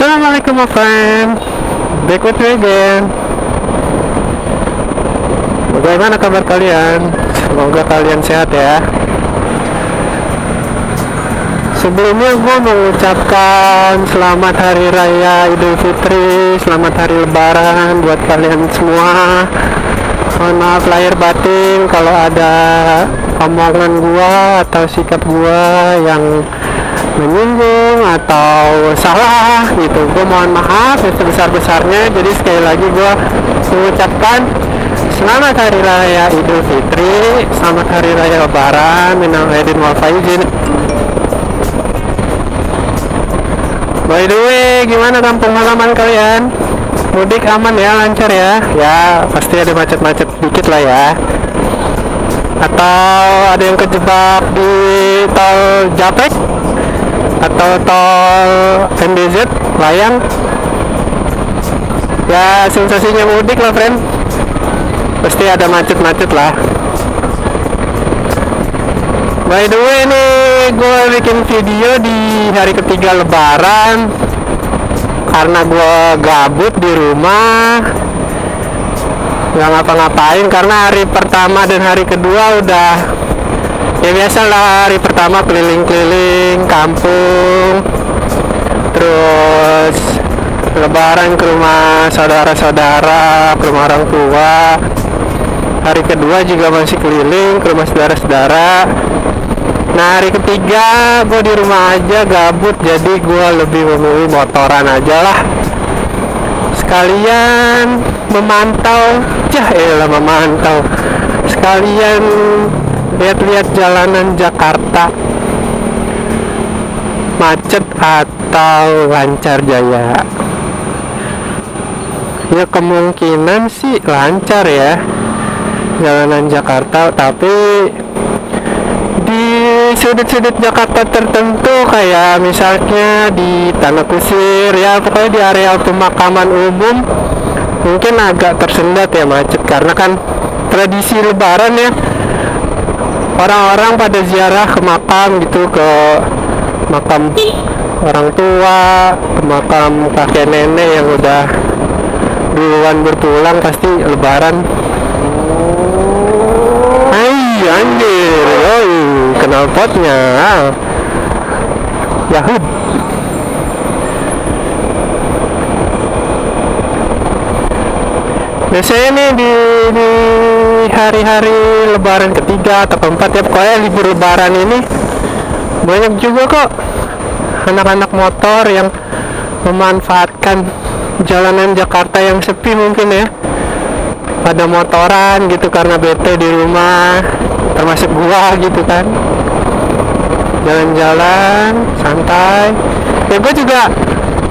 Assalamualaikum my friend, back with me again. Bagaimana kabar kalian? Semoga kalian sehat ya. Sebelumnya gue mengucapkan selamat hari raya Idul Fitri, selamat hari lebaran buat kalian semua. Mohon maaf lahir batin kalau ada omongan gua atau sikap gua yang menyinggung atau salah gitu, gue mohon maaf yang sebesar-besarnya. Jadi sekali lagi gue mengucapkan selamat hari raya Idul Fitri, selamat hari raya lebaran, minal aidin wal faizin. By the way, gimana kampung halaman kalian? Mudik aman ya, lancar ya? Ya pasti ada macet-macet dikit lah ya, atau ada yang kejebak di tol Japek atau tol MBZ layang ya. Sensasinya mudik lah friend, pasti ada macet-macet lah. By the way nih, gue bikin video di hari ketiga lebaran karena gue gabut di rumah, nggak ngapa-ngapain. Karena hari pertama dan hari kedua udah ya biasa lah, hari pertama keliling-keliling kampung, terus lebaran ke rumah saudara-saudara, ke rumah orang tua. Hari kedua juga masih keliling ke rumah saudara-saudara. Nah hari ketiga gue di rumah aja gabut, jadi gue lebih memilih motoran aja lah, sekalian memantau, memantau, sekalian lihat-lihat jalanan Jakarta macet atau lancar jaya. Ya kemungkinan sih lancar ya jalanan Jakarta, tapi di sudut-sudut Jakarta tertentu kayak misalnya di Tanah Kusir ya, pokoknya di area pemakaman umum mungkin agak tersendat ya macet, karena kan tradisi lebaran ya, orang-orang pada ziarah ke makam gitu, ke makam orang tua, ke makam kakek nenek yang udah duluan berpulang, pasti lebaran. Hai anjir, yoi, knalpotnya Yahud. Biasanya nih di hari-hari lebaran ketiga atau keempat ya, pokoknya libur lebaran ini banyak juga kok anak-anak motor yang memanfaatkan jalanan Jakarta yang sepi mungkin ya, pada motoran gitu karena bete di rumah, termasuk gua gitu kan, jalan-jalan santai ya. Gua juga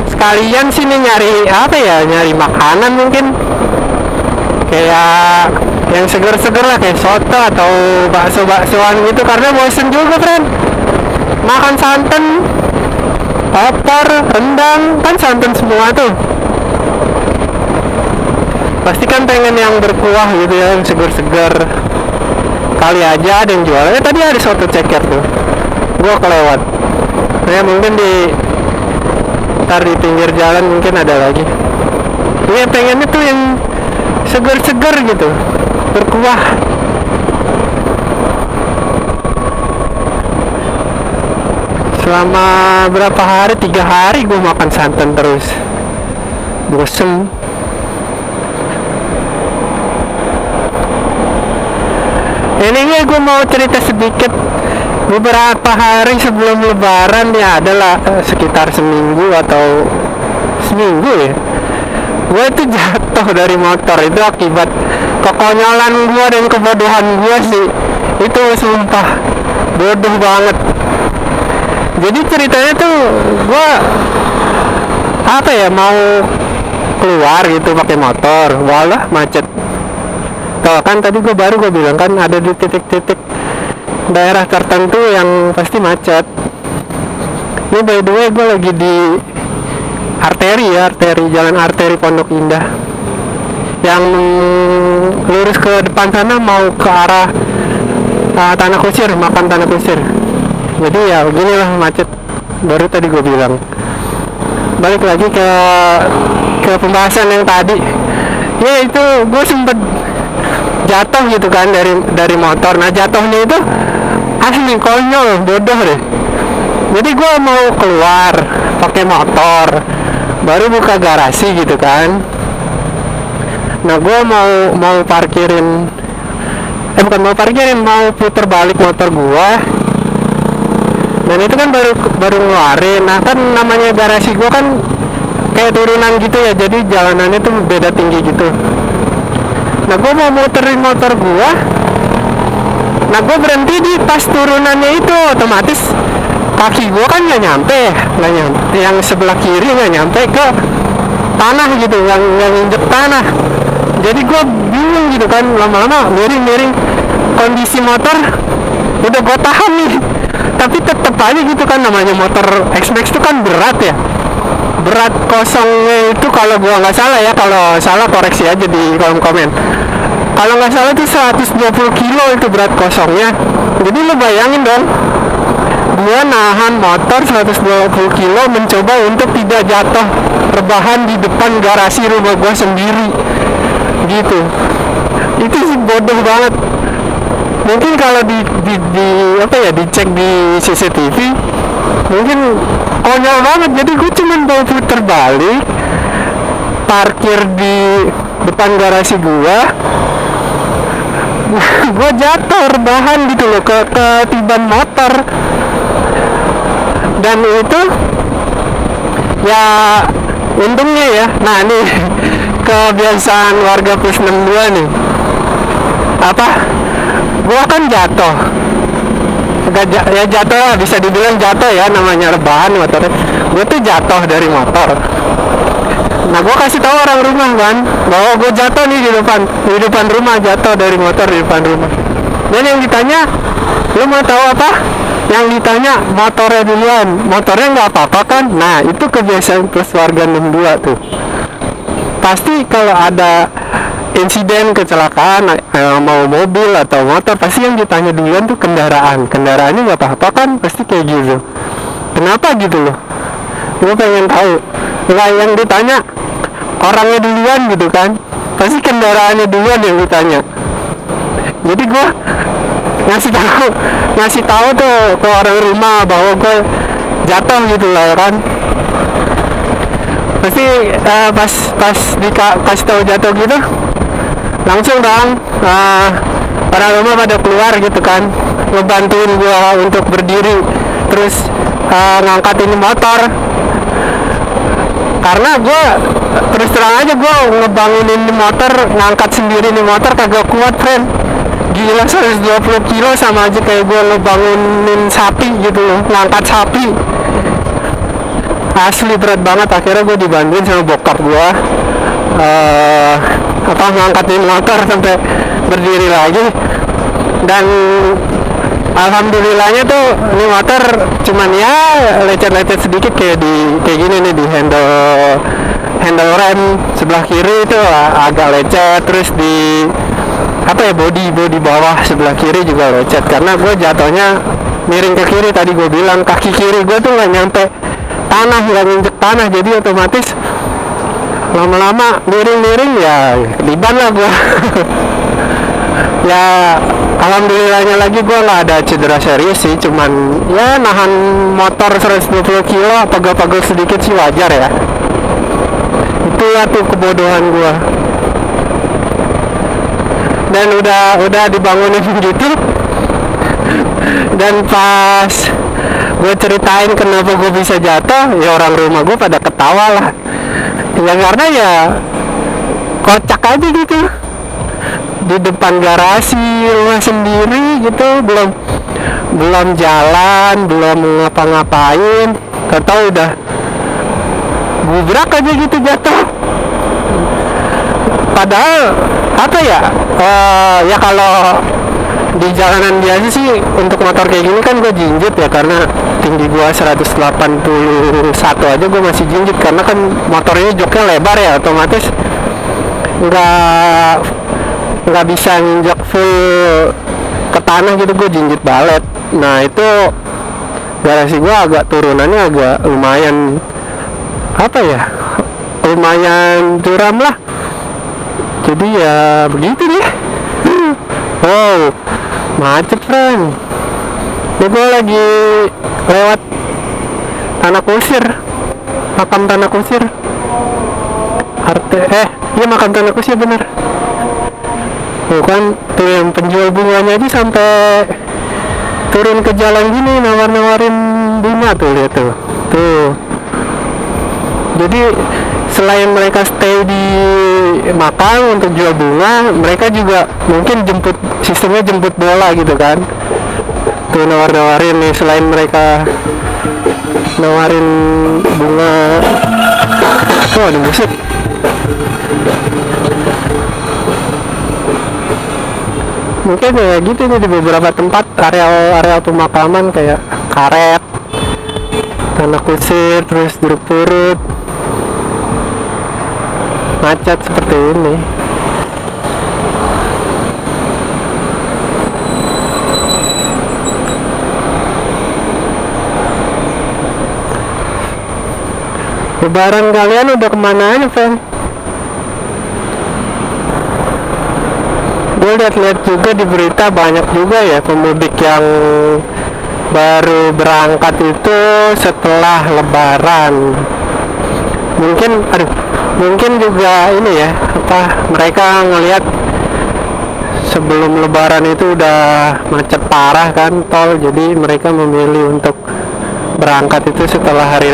sekalian sini nyari apa ya, nyari makanan mungkin kayak yang seger-seger lah, kayak soto atau bakso-baksoan gitu, karena bosen juga friend makan santan, opor, rendang, kan santan semua tuh. Pasti kan pengen yang berkuah gitu ya, yang seger-seger. Kali aja ada yang jual. Tadi ada soto ceker tuh, gua kelewat ya, mungkin ntar di pinggir jalan mungkin ada lagi. Iya pengennya tuh yang seger-seger gitu, berkuah. Selama berapa hari, 3 hari gue makan santan terus, bosen. Ini gue mau cerita sedikit. Beberapa hari sebelum lebaran ya, adalah sekitar seminggu atau seminggu ya, gue itu jatuh dari motor. Itu akibat kekonyolan gue dan kebodohan gue sih, itu sumpah bodoh banget. Jadi ceritanya tuh gue apa ya, mau keluar gitu pakai motor, walah macet. Tuh kan tadi gue bilang kan ada di titik-titik daerah tertentu yang pasti macet. Ini by the way gue lagi di arteri jalan arteri Pondok Indah yang lurus ke depan sana, mau ke arah Tanah Kusir, makam Tanah Kusir. Jadi ya beginilah macet, baru tadi gue bilang. balik lagi ke pembahasan yang tadi. Ya itu gue sempet jatuh gitu kan dari motor. Nah jatuhnya itu asli konyol, bodoh deh. Jadi gue mau keluar pakai motor, baru buka garasi gitu kan. Nah gue mau parkirin, bukan mau parkirin, mau puter balik motor gue. Dan itu kan baru ngeluarin. Nah kan namanya garasi gue kan kayak turunan gitu ya, jadi jalanannya tuh beda tinggi gitu. Nah gue mau muterin motor gue, nah gue berhenti di pas turunannya itu, otomatis kaki gue kan nggak nyampe, yang sebelah kiri nggak nyampe ke tanah gitu, yang injek tanah. Jadi gue bingung gitu kan, lama-lama miring kondisi motor udah gue tahan nih, tapi tetep aja gitu kan, namanya motor X-Max itu kan berat ya. Berat kosongnya itu kalau gua nggak salah ya, kalau salah koreksi aja di kolom komen. Kalau nggak salah itu 120 kilo itu berat kosongnya. Jadi lu bayangin dong, gua nahan motor 120 kilo mencoba untuk tidak jatuh rebahan di depan garasi rumah gua sendiri gitu. Itu sih bodoh banget. Mungkin kalau dicek di CCTV mungkin konyol banget. Jadi gue cuma mau puter balik, parkir di depan garasi gue jatuh rebahan gitu loh, ketiban motor. Dan itu ya untungnya ya, nah ini kebiasaan warga plus 62 nih, gua kan jatuh, ya jatuh lah, bisa dibilang jatuh ya, namanya rebahan motornya. Gue tuh jatuh dari motor. Nah gue kasih tahu orang rumah kan bahwa gue jatuh nih di depan rumah, jatuh dari motor di depan rumah. Dan yang ditanya, lu mau tahu apa? Yang ditanya motornya duluan, motornya nggak apa-apa kan? Nah itu kebiasaan plus warga 62 tuh. Pasti kalau ada insiden kecelakaan, mau mobil atau motor, pasti yang ditanya duluan tuh kendaraannya nggak apa-apa kan, pasti kayak gitu. Kenapa gitu loh, gue pengen tahu. Nggak yang ditanya orangnya duluan gitu kan, pasti kendaraannya duluan yang ditanya. Jadi gue ngasih tahu tuh ke orang rumah bahwa gue jatuh gitu lah kan. Pasti pas dikasih tahu jatuh gitu, langsung dong orang rumah pada keluar gitu kan, ngebantuin gua untuk berdiri, terus ngangkatin motor. Karena gua terus terang aja, gua ngebangunin motor, ngangkat sendiri nih motor kagak kuat friend. Gila, 120 kilo sama aja kayak gua ngebangunin sapi gitu loh, ngangkat sapi. Asli berat banget. Akhirnya gue dibantuin sama bokap gue ngangkatin motor sampai berdiri lagi. Dan alhamdulillahnya tuh ini motor cuman ya lecet-lecet sedikit, kayak gini nih di handle rem sebelah kiri itu agak lecet, terus di bodi bawah sebelah kiri juga lecet karena gue jatuhnya miring ke kiri. Tadi gue bilang kaki kiri gue tuh nggak nyampe tanah, nggak nginjek tanah, jadi otomatis lama-lama miring ya ketiban lah gua. Ya alhamdulillahnya lagi gua nggak ada cedera serius sih, cuman ya nahan motor 120 kilo pegel-pegel sedikit sih wajar ya. Itulah tuh kebodohan gua. Dan udah dibangunin gitu, dan pas gue ceritain kenapa gue bisa jatuh, ya orang rumah gue pada ketawa lah ya, karena ya kocak aja gitu di depan garasi rumah sendiri gitu, belum jalan, belum ngapa-ngapain, kata udah gubrak aja gitu jatuh. Padahal ya kalau di jalanan biasa sih untuk motor kayak gini kan gue jinjit ya, karena tinggi gue 181 aja gue masih jinjit, karena kan motornya joknya lebar ya, otomatis nggak bisa nginjak full ke tanah gitu, gue jinjit balet. Nah itu garasi gue agak turunannya agak lumayan apa ya, lumayan curam lah. Jadi ya begitu deh. Wow, macet friend. Ini gue lagi lewat Tanah Kusir, makam Tanah Kusir. Iya makam Tanah Kusir bener. Bukan tuh yang penjual bunganya aja sampai turun ke jalan gini nawar-nawarin bunga tuh, lihat tuh. Tuh. Jadi selain mereka stay di makam untuk jual bunga, mereka juga mungkin sistemnya jemput bola gitu kan. Tuh nawar-nawarin nih, selain mereka nawarin bunga. Oh, ada musik. Mungkin ya gitu nih di beberapa tempat area pemakaman kayak Karet, Tanah Kusir, terus Jeruk Purut, macet seperti ini. Lebaran kalian udah kemana aja, friend? Gue lihat-lihat juga di berita banyak juga ya pemudik yang baru berangkat itu setelah Lebaran. Mungkin juga ini ya, mereka ngelihat sebelum Lebaran itu udah macet parah kan tol, jadi mereka memilih untuk berangkat itu setelah hari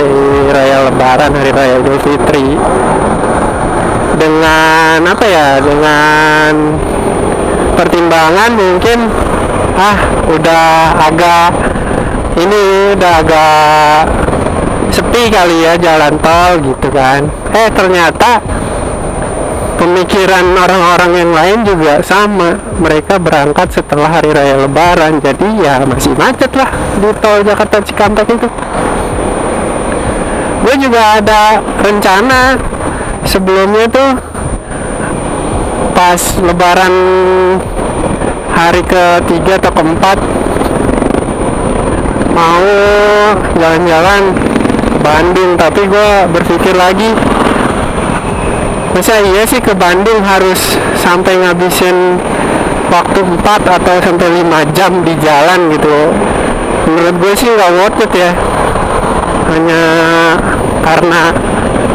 raya Lebaran, hari raya Idul Fitri, dengan dengan pertimbangan mungkin udah agak sepi kali ya jalan tol gitu kan. Ternyata pemikiran orang-orang yang lain juga sama, mereka berangkat setelah hari raya Lebaran, jadi ya masih macet lah di tol Jakarta Cikampek itu. Gue juga ada rencana sebelumnya tuh pas Lebaran hari ke-3 atau ke-4 mau jalan-jalan ke Bandung, tapi gue berpikir lagi, masa iya sih ke Bandung harus sampai ngabisin waktu 4 atau sampai 5 jam di jalan gitu. Menurut gue sih nggak worth it ya, hanya karena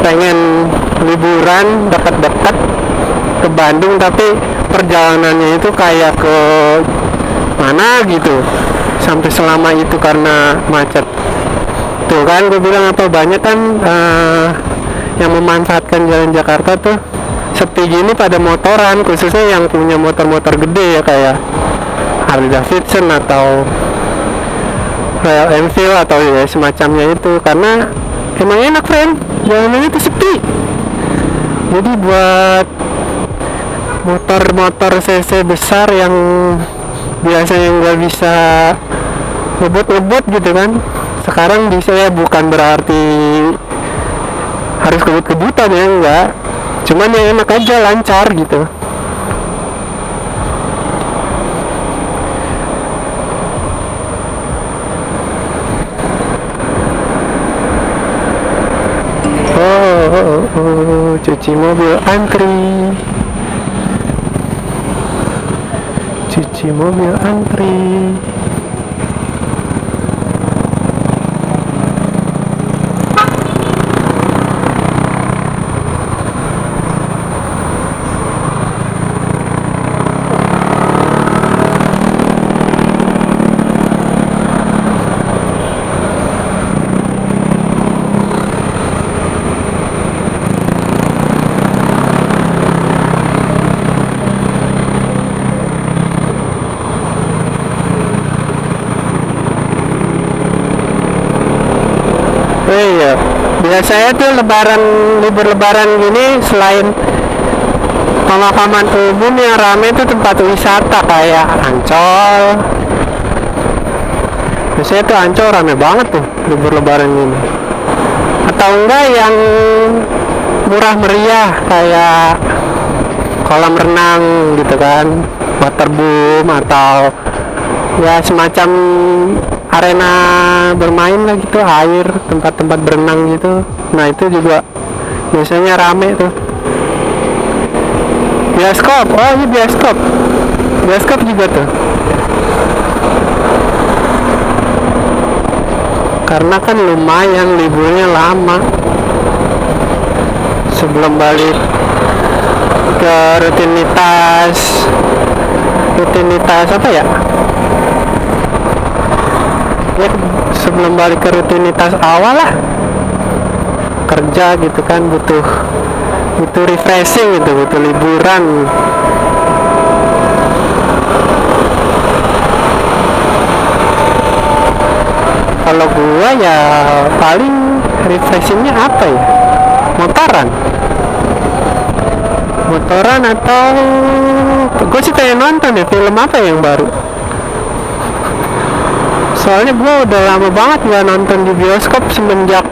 pengen liburan dekat-dekat ke Bandung, tapi perjalanannya itu kayak ke mana gitu sampai selama itu karena macet. Tuh kan gue bilang apa, banyak kan yang memanfaatkan jalan Jakarta tuh sepi gini pada motoran, khususnya yang punya motor-motor gede ya, kayak Harley Davidson atau Royal Enfield atau ya semacamnya itu, karena emang enak friend, jalanannya tuh sepi. Jadi buat motor-motor cc besar yang biasanya nggak bisa ngebut gitu kan, sekarang bisa ya, bukan berarti harus kebut-kebutan ya, enggak, cuman ya enak aja, lancar gitu. Cuci mobil antri, cuci mobil antri. Iya, biasanya tuh libur lebaran gini, selain pemakaman umum yang rame itu tempat wisata kayak Ancol. Biasanya tuh Ancol rame banget tuh libur lebaran ini. Atau enggak yang murah meriah kayak kolam renang gitu kan, waterboom, atau ya semacam arena bermain lah gitu, air, tempat-tempat berenang gitu. Nah itu juga biasanya rame tuh. Bioskop, oh ini bioskop juga tuh, karena kan lumayan liburnya lama sebelum balik ke rutinitas apa ya, ya sebelum balik ke rutinitas awal lah kerja gitu kan, butuh refreshing gitu, butuh liburan. Kalau gua ya paling refreshingnya apa ya, motoran atau gue sih pengen nonton ya film apa yang baru, soalnya gue udah lama banget gak nonton di bioskop semenjak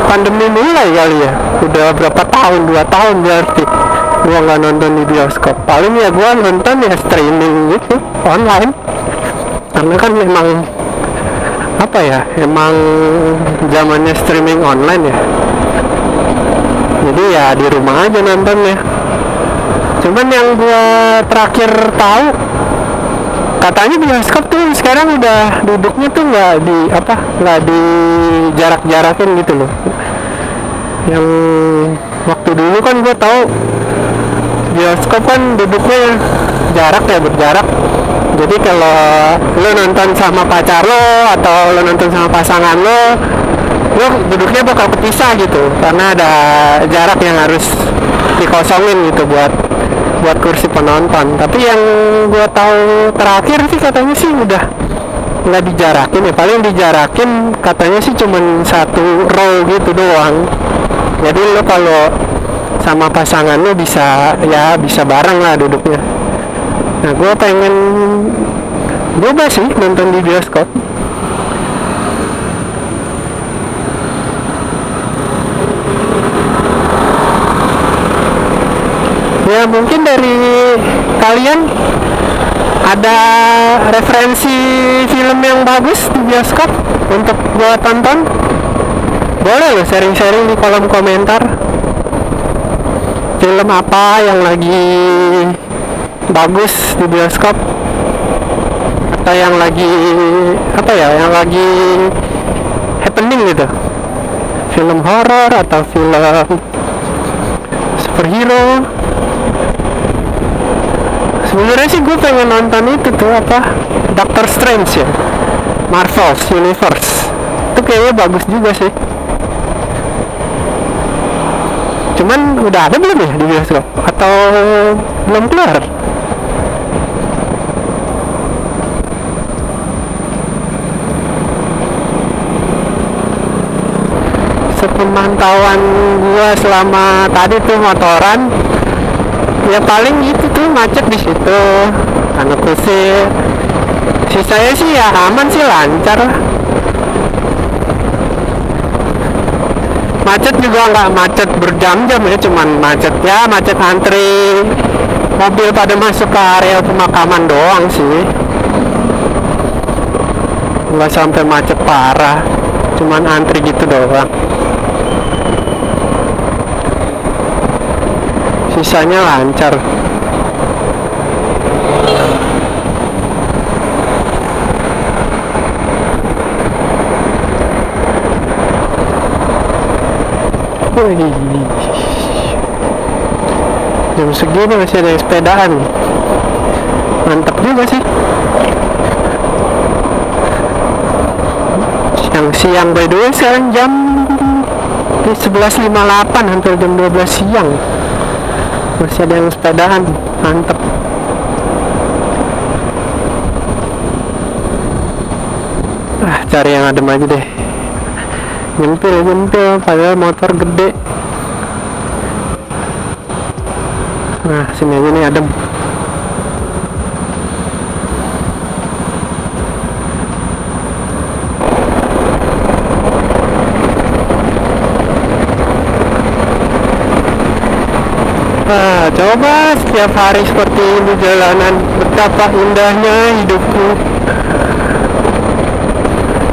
pandemi mulai kali ya. Udah berapa tahun, 2 tahun berarti gue gak nonton di bioskop. Paling ya gue nonton ya streaming gitu online, karena kan memang apa ya, emang zamannya streaming online ya, jadi ya di rumah aja nontonnya. Cuman yang gua terakhir tahu, katanya bioskop tuh sekarang udah duduknya tuh nggak di jarak-jarakin gitu loh. Yang waktu dulu kan gua tahu bioskop kan duduknya berjarak. Jadi kalau lo nonton sama pacar lo atau lo nonton sama pasangan lo duduknya bakal kepisah gitu, karena ada jarak yang harus dikosongin gitu buat kursi penonton. Tapi yang gua tahu terakhir sih katanya sih udah nggak dijarakin ya, paling dijarakin katanya sih cuman 1 row gitu doang. Jadi lo kalau sama pasangan lo bisa bareng lah duduknya. Nah gua pengen sih nonton di bioskop. Ya mungkin dari kalian ada referensi film yang bagus di bioskop untuk gua tonton, boleh lo sharing-sharing di kolom komentar. Film apa yang lagi bagus di bioskop, atau yang lagi happening gitu, film horor atau film superhero. Sebenarnya sih gue pengen nonton itu tuh Doctor Strange ya, Marvel's Universe. Itu kayaknya bagus juga sih. Cuman udah ada belum ya di bioskop, atau belum keluar? Sepemantauan gue selama tadi tuh motoran, ya paling gitu tuh macet di situ, karena kusir. Sisanya sih ya aman sih, lancar. Macet juga nggak macet berjam-jam ya, cuman macet antri mobil pada masuk ke area pemakaman doang sih, nggak sampai macet parah, cuman antri gitu doang. Sisanya lancar. Jam segini masih ada yang sepedaan, mantap juga sih. Siang by the way, sekarang jam 11.58, hampir jam 12 siang. Masih ada yang sepedaan, mantep. Cari yang adem aja deh. Nyempil padahal motor gede. Nah sini aja nih adem. Coba setiap hari seperti ini jalanan, betapa indahnya hidupku.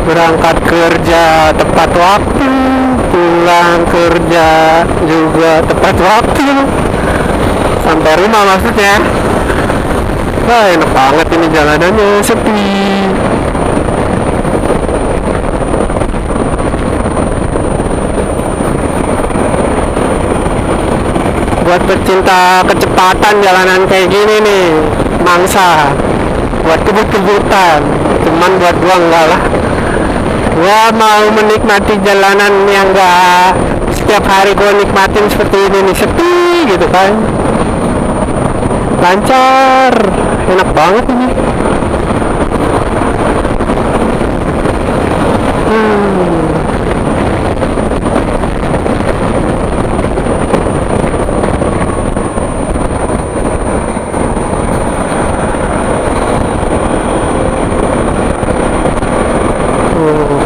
Berangkat kerja tepat waktu, pulang kerja juga tepat waktu, sampai rumah maksudnya. Wah, enak banget ini jalanannya, sepi. Buat pecinta kecepatan jalanan kayak gini nih, mangsa. Buat kebut-kebutan, cuman buat gua enggak lah. Gua mau menikmati jalanan yang enggak setiap hari gua nikmatin seperti ini nih, sepi gitu kan. Lancar, enak banget ini.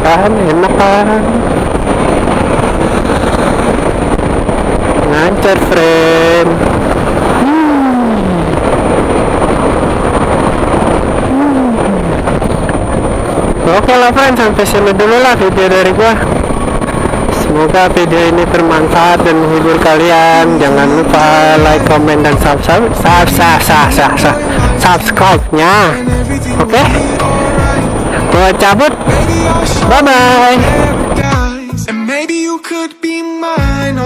Kan enak kan, lancar friend. Oke lah friend, sampai sini dulu lah video dari gua. Semoga video ini bermanfaat dan menghibur kalian. Jangan lupa like, comment, dan subscribe-nya. Oke, gua cabut. Bye bye. And maybe you could be mine.